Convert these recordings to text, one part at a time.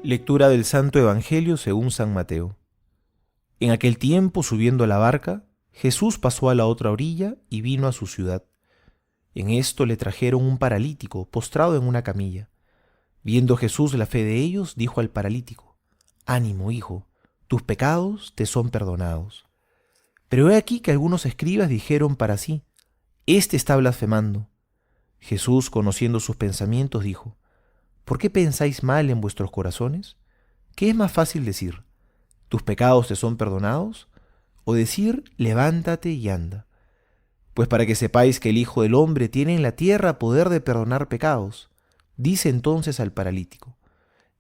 Lectura del Santo Evangelio según San Mateo. En aquel tiempo, subiendo a la barca, Jesús pasó a la otra orilla y vino a su ciudad. En esto le trajeron un paralítico, postrado en una camilla. Viendo Jesús la fe de ellos, dijo al paralítico: «Ánimo, hijo, tus pecados te son perdonados». Pero he aquí que algunos escribas dijeron para sí: «Este está blasfemando». Jesús, conociendo sus pensamientos, dijo: ¿Por qué pensáis mal en vuestros corazones? ¿Qué es más fácil decir: tus pecados te son perdonados? ¿O decir: levántate y anda? Pues para que sepáis que el Hijo del Hombre tiene en la tierra poder de perdonar pecados, dice entonces al paralítico: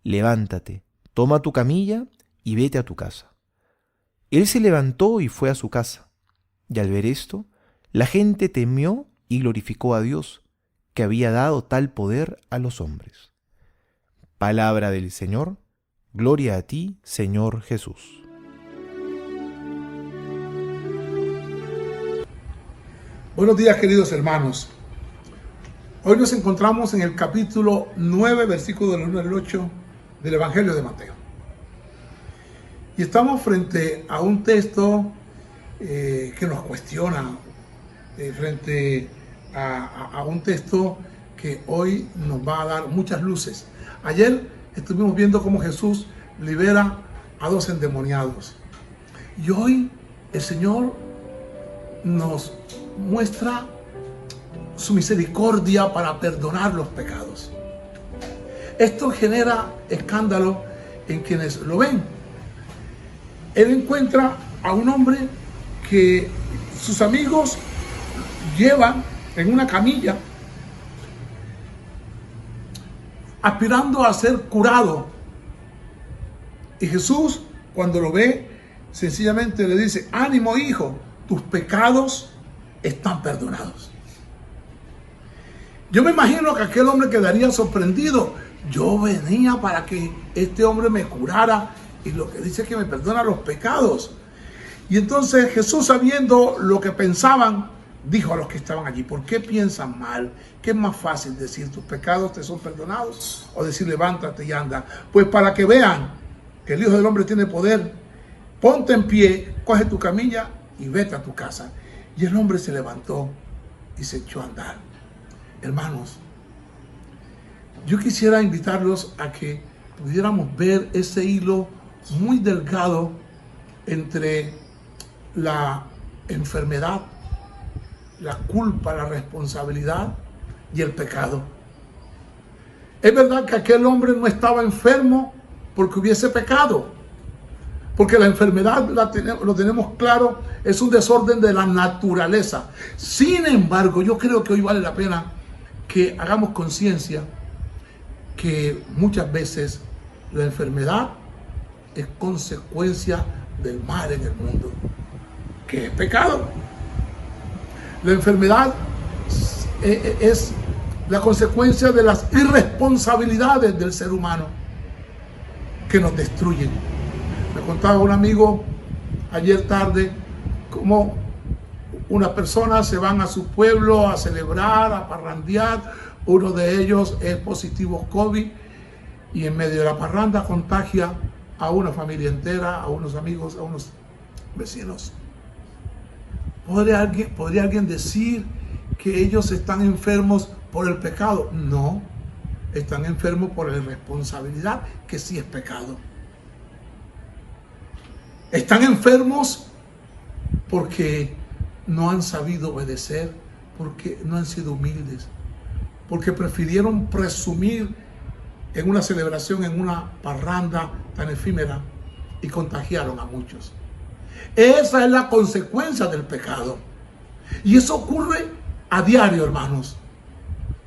levántate, toma tu camilla y vete a tu casa. Él se levantó y fue a su casa. Y al ver esto, la gente temió y glorificó a Dios, que había dado tal poder a los hombres. Palabra del Señor. Gloria a ti, Señor Jesús. Buenos días, queridos hermanos. Hoy nos encontramos en el capítulo 9, versículo del 1 al 8 del Evangelio de Mateo. Y estamos frente a un texto que nos cuestiona, frente a un texto que hoy nos va a dar muchas luces. Ayer estuvimos viendo cómo Jesús libera a 2 endemoniados. Y hoy el Señor nos muestra su misericordia para perdonar los pecados. Esto genera escándalo en quienes lo ven. Él encuentra a un hombre que sus amigos llevan en una camilla, aspirando a ser curado. Y Jesús, cuando lo ve, sencillamente le dice: ánimo, hijo, tus pecados están perdonados. Yo me imagino que aquel hombre quedaría sorprendido. Yo venía para que este hombre me curara y lo que dice es que me perdona los pecados. Y entonces Jesús, sabiendo lo que pensaban, dijo a los que estaban allí: ¿por qué piensan mal? ¿Qué es más fácil decir: tus pecados te son perdonados? O decir: levántate y anda. Pues para que vean que el Hijo del Hombre tiene poder, ponte en pie, coge tu camilla y vete a tu casa. Y el hombre se levantó y se echó a andar. Hermanos, yo quisiera invitarlos a que pudiéramos ver ese hilo muy delgado entre la enfermedad, la culpa, la responsabilidad y el pecado. Es verdad que aquel hombre no estaba enfermo porque hubiese pecado, porque la enfermedad lo tenemos claro, es un desorden de la naturaleza. Sin embargo, yo creo que hoy vale la pena que hagamos conciencia que muchas veces la enfermedad es consecuencia del mal en el mundo, que es pecado. La enfermedad es la consecuencia de las irresponsabilidades del ser humano que nos destruyen. Me contaba un amigo ayer tarde cómo unas personas se van a su pueblo a celebrar, a parrandear. Uno de ellos es positivo COVID y en medio de la parranda contagia a una familia entera, a unos amigos, a unos vecinos. ¿Podría alguien decir que ellos están enfermos por el pecado? No, están enfermos por la irresponsabilidad, que sí es pecado. Están enfermos porque no han sabido obedecer, porque no han sido humildes, porque prefirieron presumir en una celebración, en una parranda tan efímera, y contagiaron a muchos. Esa es la consecuencia del pecado. Y eso ocurre a diario, hermanos.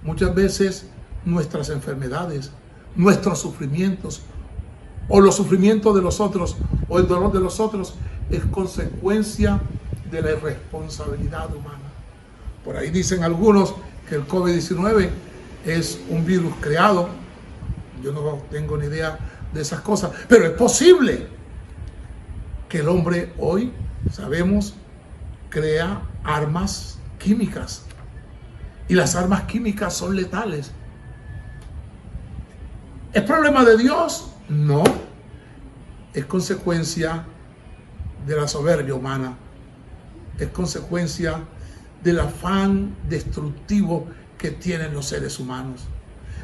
Muchas veces nuestras enfermedades, nuestros sufrimientos, o los sufrimientos de los otros, o el dolor de los otros, es consecuencia de la irresponsabilidad humana. Por ahí dicen algunos que el COVID-19 es un virus creado. Yo no tengo ni idea de esas cosas, pero es posible que el hombre hoy, sabemos, crea armas químicas. Y las armas químicas son letales. ¿Es problema de Dios? No, es consecuencia de la soberbia humana, es consecuencia del afán destructivo que tienen los seres humanos.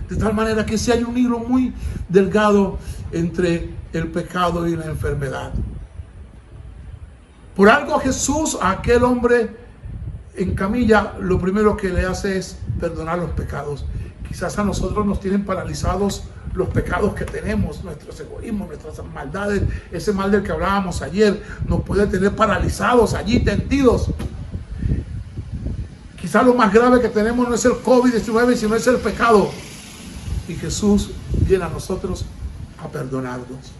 De tal manera que sí hay un hilo muy delgado entre el pecado y la enfermedad. Por algo Jesús a aquel hombre en camilla lo primero que le hace es perdonar los pecados. Quizás a nosotros nos tienen paralizados los pecados que tenemos, nuestros egoísmos, nuestras maldades, ese mal del que hablábamos ayer, nos puede tener paralizados allí, tendidos. Quizás lo más grave que tenemos no es el COVID-19, sino es el pecado. Y Jesús viene a nosotros a perdonarnos.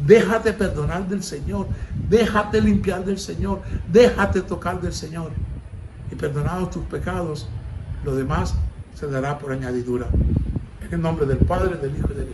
Déjate perdonar del Señor, déjate limpiar del Señor, déjate tocar del Señor. Y perdonados tus pecados, lo demás se dará por añadidura. En el nombre del Padre, del Hijo y del Espíritu.